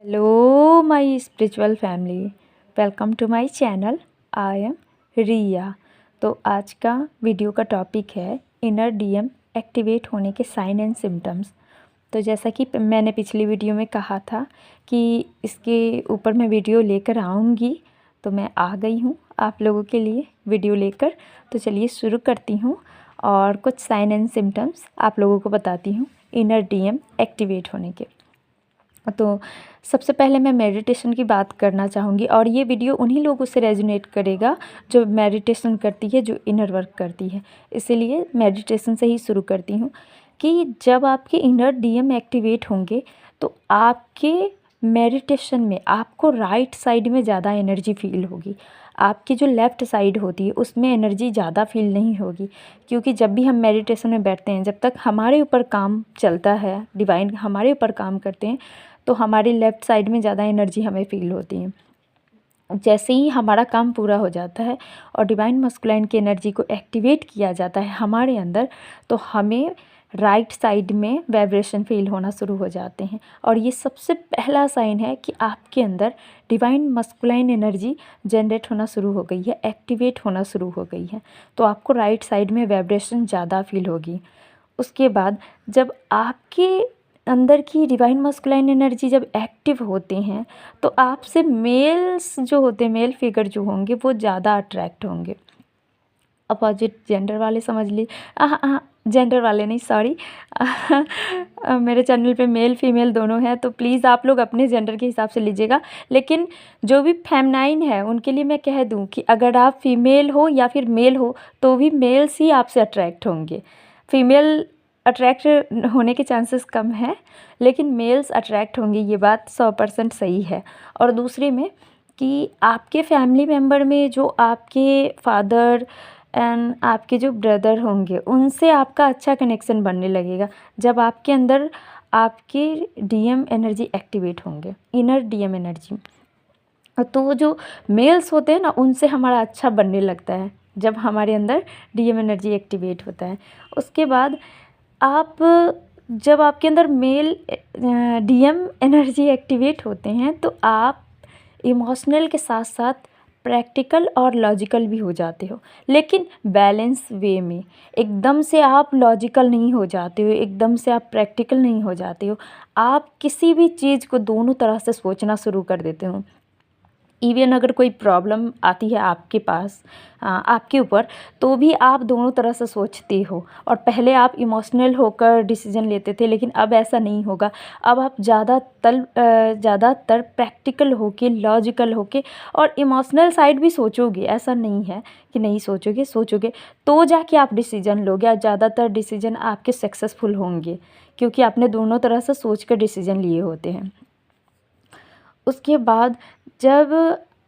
Hello my spiritual family, welcome to my channel. I am Riya. तो आज का video का टॉपिक है इनर डीएम एक्टिवेट होने के साइन एंड सिम्टम्स। तो जैसा कि मैंने पिछली वीडियो में कहा था कि इसके ऊपर मैं वीडियो लेकर आऊँगी, तो मैं आ गई हूँ आप लोगों के लिए वीडियो लेकर। तो चलिए शुरू करती हूँ और कुछ साइन एंड सिम्टम्स आप लोगों को बताती हूँ इनर डीएम एक्टिवेट होने के। तो सबसे पहले मैं मेडिटेशन की बात करना चाहूँगी और ये वीडियो उन्हीं लोगों से रेजोनेट करेगा जो मेडिटेशन करती है, जो इनर वर्क करती है। इसीलिए मेडिटेशन से ही शुरू करती हूँ कि जब आपके इनर डीएम एक्टिवेट होंगे तो आपके मेडिटेशन में आपको राइट साइड में ज़्यादा एनर्जी फील होगी। आपकी जो लेफ़्ट साइड होती है उसमें एनर्जी ज़्यादा फील नहीं होगी, क्योंकि जब भी हम मेडिटेशन में बैठते हैं, जब तक हमारे ऊपर काम चलता है, डिवाइन हमारे ऊपर काम करते हैं, तो हमारी लेफ़्ट साइड में ज़्यादा एनर्जी हमें फील होती है। जैसे ही हमारा काम पूरा हो जाता है और डिवाइन मस्कुलाइन की एनर्जी को एक्टिवेट किया जाता है हमारे अंदर, तो हमें राइट साइड में वाइब्रेशन फील होना शुरू हो जाते हैं। और ये सबसे पहला साइन है कि आपके अंदर डिवाइन मस्कुलाइन एनर्जी जनरेट होना शुरू हो गई है, एक्टिवेट होना शुरू हो गई है। तो आपको राइट साइड में वाइब्रेशन ज़्यादा फील होगी। उसके बाद जब आपके अंदर की डिवाइन मस्कुलाइन एनर्जी जब एक्टिव होते हैं तो आपसे मेल्स जो होते हैं, मेल फिगर जो होंगे, वो ज़्यादा अट्रैक्ट होंगे। अपोजिट जेंडर वाले समझ ली, जेंडर वाले नहीं, सॉरी मेरे चैनल पे मेल फीमेल दोनों हैं, तो प्लीज़ आप लोग अपने जेंडर के हिसाब से लीजिएगा। लेकिन जो भी फेमनाइन है उनके लिए मैं कह दूं कि अगर आप फीमेल हो या फिर मेल हो तो भी मेल्स ही आपसे अट्रैक्ट होंगे। फीमेल अट्रैक्ट होने के चांसेस कम हैं, लेकिन मेल्स अट्रैक्ट होंगे, ये बात 100% सही है। और दूसरे में कि आपके फैमिली मेम्बर में जो आपके फादर एंड आपके जो ब्रदर होंगे उनसे आपका अच्छा कनेक्शन बनने लगेगा जब आपके अंदर आपके डीएम एनर्जी एक्टिवेट होंगे, इनर डीएम एनर्जी। तो जो मेल्स होते हैं ना, उनसे हमारा अच्छा बनने लगता है जब हमारे अंदर डीएम एनर्जी एक्टिवेट होता है। उसके बाद आप जब आपके अंदर मेल डीएम एनर्जी एक्टिवेट होते हैं तो आप इमोशनल के साथ साथ प्रैक्टिकल और लॉजिकल भी हो जाते हो, लेकिन बैलेंस वे में। एकदम से आप लॉजिकल नहीं हो जाते हो, एकदम से आप प्रैक्टिकल नहीं हो जाते हो। आप किसी भी चीज़ को दोनों तरह से सोचना शुरू कर देते हो। इवन अगर कोई प्रॉब्लम आती है आपके पास, आपके ऊपर, तो भी आप दोनों तरह से सोचते हो। और पहले आप इमोशनल होकर डिसीजन लेते थे, लेकिन अब ऐसा नहीं होगा। अब आप ज़्यादातर प्रैक्टिकल होके, लॉजिकल होके और इमोशनल साइड भी सोचोगे। ऐसा नहीं है कि नहीं सोचोगे, सोचोगे तो जाके आप डिसीजन लोगे। और ज़्यादातर डिसीजन आपके सक्सेसफुल होंगे, क्योंकि आपने दोनों तरह से सोच कर डिसीजन लिए होते हैं। उसके बाद जब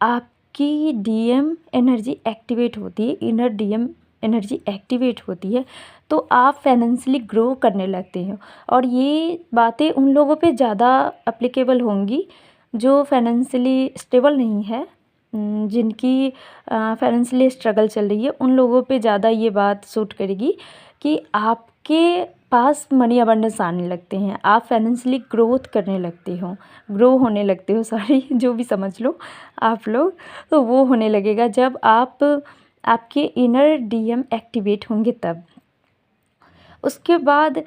आपकी डीएम एनर्जी एक्टिवेट होती है, इनर डीएम एनर्जी एक्टिवेट होती है, तो आप फाइनेंशियली ग्रो करने लगते हो। और ये बातें उन लोगों पे ज़्यादा एप्लीकेबल होंगी जो फाइनेंशियली स्टेबल नहीं है, जिनकी फाइनेंशियली स्ट्रगल चल रही है। उन लोगों पे ज़्यादा ये बात सूट करेगी कि आपके पास मनी अबंडेंस आने लगते हैं, आप फाइनेंशियली ग्रोथ करने लगते हो, ग्रो होने लगते हो, सॉरी जो भी समझ लो आप लोग। तो वो होने लगेगा जब आपके इनर डीएम एक्टिवेट होंगे तब। उसके बाद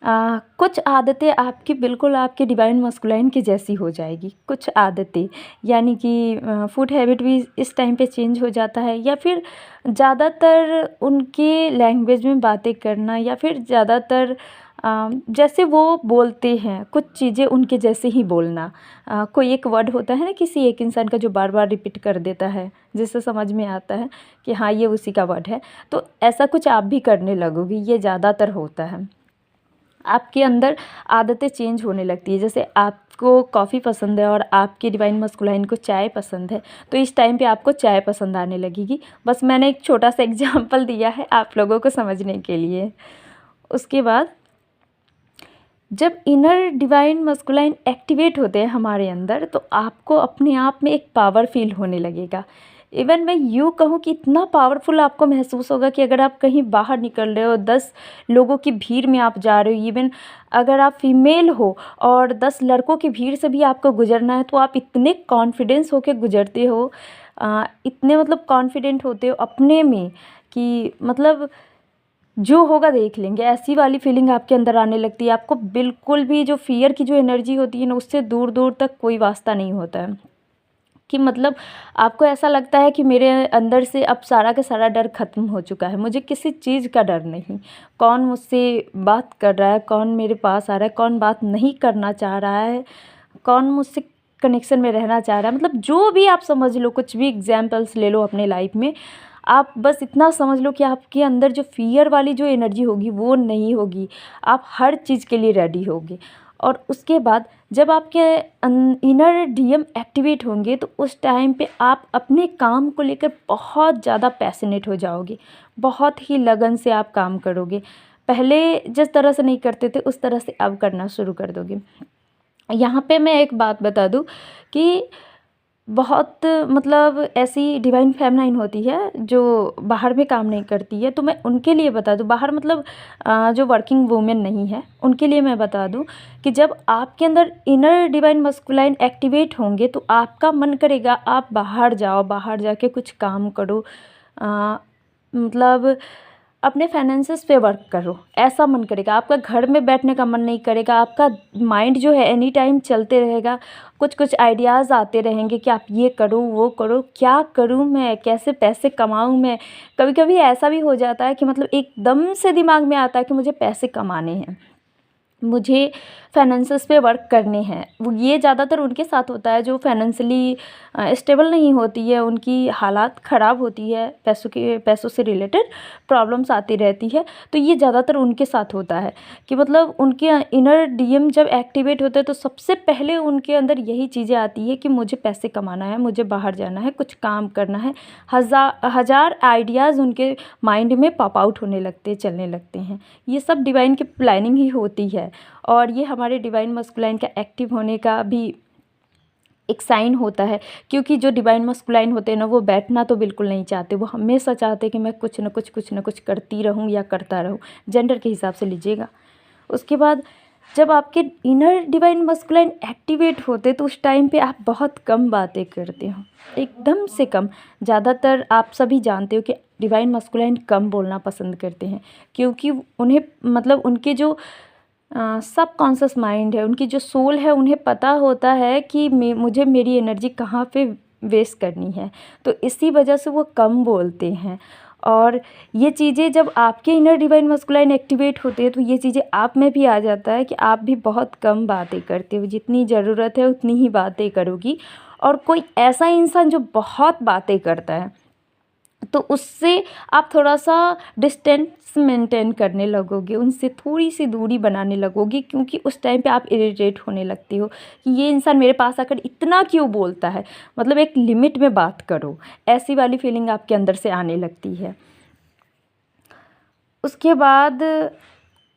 कुछ आदतें आपकी बिल्कुल आपके डिवाइन मस्कुलाइन की जैसी हो जाएगी। कुछ आदतें यानी कि फूड हैबिट भी इस टाइम पे चेंज हो जाता है, या फिर ज़्यादातर उनके लैंग्वेज में बातें करना, या फिर ज़्यादातर जैसे वो बोलते हैं कुछ चीज़ें उनके जैसे ही बोलना। कोई एक वर्ड होता है ना किसी एक इंसान का जो बार बार रिपीट कर देता है, जिससे समझ में आता है कि हाँ ये उसी का वर्ड है, तो ऐसा कुछ आप भी करने लगोगी। ये ज़्यादातर होता है। आपके अंदर आदतें चेंज होने लगती है। जैसे आपको कॉफ़ी पसंद है और आपके डिवाइन मस्कुलाइन को चाय पसंद है, तो इस टाइम पे आपको चाय पसंद आने लगेगी। बस मैंने एक छोटा सा एग्जांपल दिया है आप लोगों को समझने के लिए। उसके बाद जब इनर डिवाइन मस्कुलाइन एक्टिवेट होते हैं हमारे अंदर, तो आपको अपने आप में एक पावर फील होने लगेगा। इवन मैं यूँ कहूँ कि इतना पावरफुल आपको महसूस होगा कि अगर आप कहीं बाहर निकल रहे हो, 10 लोगों की भीड़ में आप जा रहे हो, इवन अगर आप फीमेल हो और 10 लड़कों की भीड़ से भी आपको गुजरना है, तो आप इतने कॉन्फिडेंस होके गुजरते हो, इतने मतलब कॉन्फिडेंट होते हो अपने में कि मतलब जो होगा देख लेंगे, ऐसी वाली फीलिंग आपके अंदर आने लगती है। आपको बिल्कुल भी जो फ़ियर की जो एनर्जी होती है ना, उससे दूर दूर तक कोई वास्ता नहीं होता है। कि मतलब आपको ऐसा लगता है कि मेरे अंदर से अब सारा का सारा डर ख़त्म हो चुका है, मुझे किसी चीज़ का डर नहीं। कौन मुझसे बात कर रहा है, कौन मेरे पास आ रहा है, कौन बात नहीं करना चाह रहा है, कौन मुझसे कनेक्शन में रहना चाह रहा है, मतलब जो भी आप समझ लो, कुछ भी एग्जाम्पल्स ले लो अपने लाइफ में। आप बस इतना समझ लो कि आपके अंदर जो फ़ियर वाली जो एनर्जी होगी वो नहीं होगी, आप हर चीज़ के लिए रेडी होगे। और उसके बाद जब आपके इनर डीएम एक्टिवेट होंगे, तो उस टाइम पे आप अपने काम को लेकर बहुत ज़्यादा पैशनेट हो जाओगे, बहुत ही लगन से आप काम करोगे। पहले जिस तरह से नहीं करते थे उस तरह से अब करना शुरू कर दोगे। यहाँ पे मैं एक बात बता दूँ कि बहुत मतलब ऐसी डिवाइन फेमिनाइन होती है जो बाहर में काम नहीं करती है, तो मैं उनके लिए बता दूँ, बाहर मतलब जो वर्किंग वूमेन नहीं है उनके लिए मैं बता दूँ कि जब आपके अंदर इनर डिवाइन मस्कुलाइन एक्टिवेट होंगे, तो आपका मन करेगा आप बाहर जाओ, बाहर जाके कुछ काम करो, मतलब अपने फाइनेंसेस पे वर्क करो, ऐसा मन करेगा। आपका घर में बैठने का मन नहीं करेगा, आपका माइंड जो है एनी टाइम चलते रहेगा, कुछ कुछ आइडियाज़ आते रहेंगे कि आप ये करो, वो करो, क्या करूँ मैं, कैसे पैसे कमाऊँ मैं। कभी कभी ऐसा भी हो जाता है कि मतलब एकदम से दिमाग में आता है कि मुझे पैसे कमाने हैं, मुझे फाइनेंसेस पे वर्क करने हैं। वो ये ज़्यादातर उनके साथ होता है जो फाइनेंशियली स्टेबल नहीं होती है, उनकी हालात ख़राब होती है, पैसों से रिलेटेड प्रॉब्लम्स आती रहती है। तो ये ज़्यादातर उनके साथ होता है कि मतलब उनके इनर डीएम जब एक्टिवेट होते हैं, तो सबसे पहले उनके अंदर यही चीज़ें आती है कि मुझे पैसे कमाना है, मुझे बाहर जाना है, कुछ काम करना है। हज़ार आइडियाज़ उनके माइंड में पॉप आउट होने लगते हैं, चलने लगते हैं। ये सब डिवाइन की प्लानिंग ही होती है, और ये हमारे डिवाइन मस्कुलाइन का एक्टिव होने का भी एक साइन होता है। क्योंकि जो डिवाइन मस्कुलाइन होते हैं ना, वो बैठना तो बिल्कुल नहीं चाहते, वो हमेशा चाहते हैं कि मैं कुछ न कुछ करती रहूं या करता रहूं, जेंडर के हिसाब से लीजिएगा। उसके बाद जब आपके इनर डिवाइन मस्कुलाइन एक्टिवेट होते, तो उस टाइम पे आप बहुत कम बातें करते हो, एकदम से कम। ज़्यादातर आप सभी जानते हो कि डिवाइन मस्कुलाइन कम बोलना पसंद करते हैं, क्योंकि उन्हें मतलब उनके जो सब कॉन्शियस माइंड है, उनकी जो सोल है, उन्हें पता होता है कि मुझे मेरी एनर्जी कहाँ पे वेस्ट करनी है, तो इसी वजह से वो कम बोलते हैं। और ये चीज़ें जब आपके इनर डिवाइन मस्कुलाइन एक्टिवेट होते हैं, तो ये चीज़ें आप में भी आ जाता है कि आप भी बहुत कम बातें करते हो, जितनी ज़रूरत है उतनी ही बातें करोगी। और कोई ऐसा इंसान जो बहुत बातें करता है, तो उससे आप थोड़ा सा डिस्टेंस मेंटेन करने लगोगे, उनसे थोड़ी सी दूरी बनाने लगोगे, क्योंकि उस टाइम पे आप इरिटेट होने लगते हो कि ये इंसान मेरे पास आकर इतना क्यों बोलता है, मतलब एक लिमिट में बात करो, ऐसी वाली फीलिंग आपके अंदर से आने लगती है। उसके बाद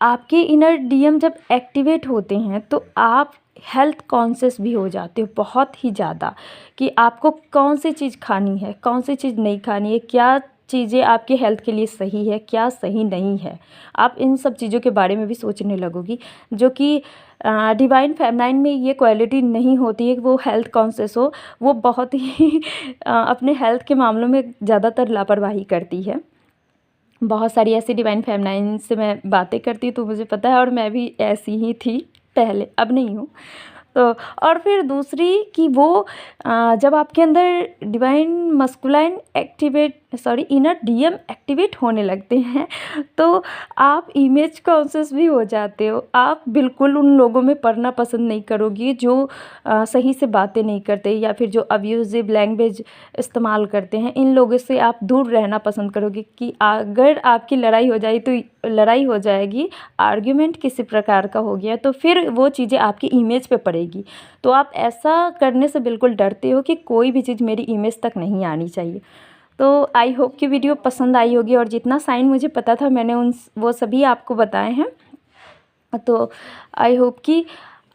आपके इनर डीएम जब एक्टिवेट होते हैं, तो आप हेल्थ कॉन्शियस भी हो जाते हो बहुत ही ज़्यादा, कि आपको कौन सी चीज़ खानी है, कौन सी चीज़ नहीं खानी है, क्या चीज़ें आपके हेल्थ के लिए सही है, क्या सही नहीं है। आप इन सब चीज़ों के बारे में भी सोचने लगोगी, जो कि डिवाइन फेमिनाइन में ये क्वालिटी नहीं होती है कि वो हेल्थ कॉन्शियस हो। वो बहुत ही अपने हेल्थ के मामलों में ज़्यादातर लापरवाही करती है। बहुत सारी ऐसी डिवाइन फेमिनाइन से मैं बातें करती हूँ, तो मुझे पता है, और मैं भी ऐसी ही थी पहले, अब नहीं हूँ। तो और फिर दूसरी कि वो जब आपके अंदर divine masculine inner DM activate होने लगते हैं, तो आप इमेज कॉन्शियस भी हो जाते हो। आप बिल्कुल उन लोगों में पढ़ना पसंद नहीं करोगी जो सही से बातें नहीं करते, या फिर जो अब्यूजिव लैंग्वेज इस्तेमाल करते हैं। इन लोगों से आप दूर रहना पसंद करोगे कि अगर आपकी लड़ाई हो जाए, तो लड़ाई हो जाएगी, आर्ग्यूमेंट किसी प्रकार का हो गया, तो फिर वो चीज़ें आपकी इमेज पे पड़ेगी। तो आप ऐसा करने से बिल्कुल डरते हो कि कोई भी चीज़ मेरी इमेज तक नहीं आनी चाहिए। तो आई होप कि वीडियो पसंद आई होगी, और जितना साइन मुझे पता था मैंने वो सभी आपको बताए हैं। तो आई होप कि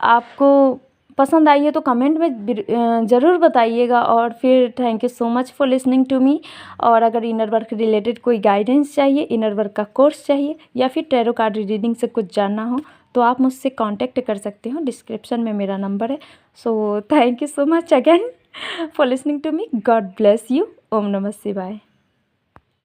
आपको पसंद आई है तो कमेंट में ज़रूर बताइएगा। और फिर thank you so much for listening to me. और अगर इनर वर्क रिलेटेड कोई गाइडेंस चाहिए, इनर वर्क का कोर्स चाहिए, या फिर टैरो कार्ड रीडिंग से कुछ जानना हो तो आप मुझसे कांटेक्ट कर सकते हो। डिस्क्रिप्शन में मेरा नंबर है। So thank you so much again for listening to me. God bless you. ओम नमः शिवाय।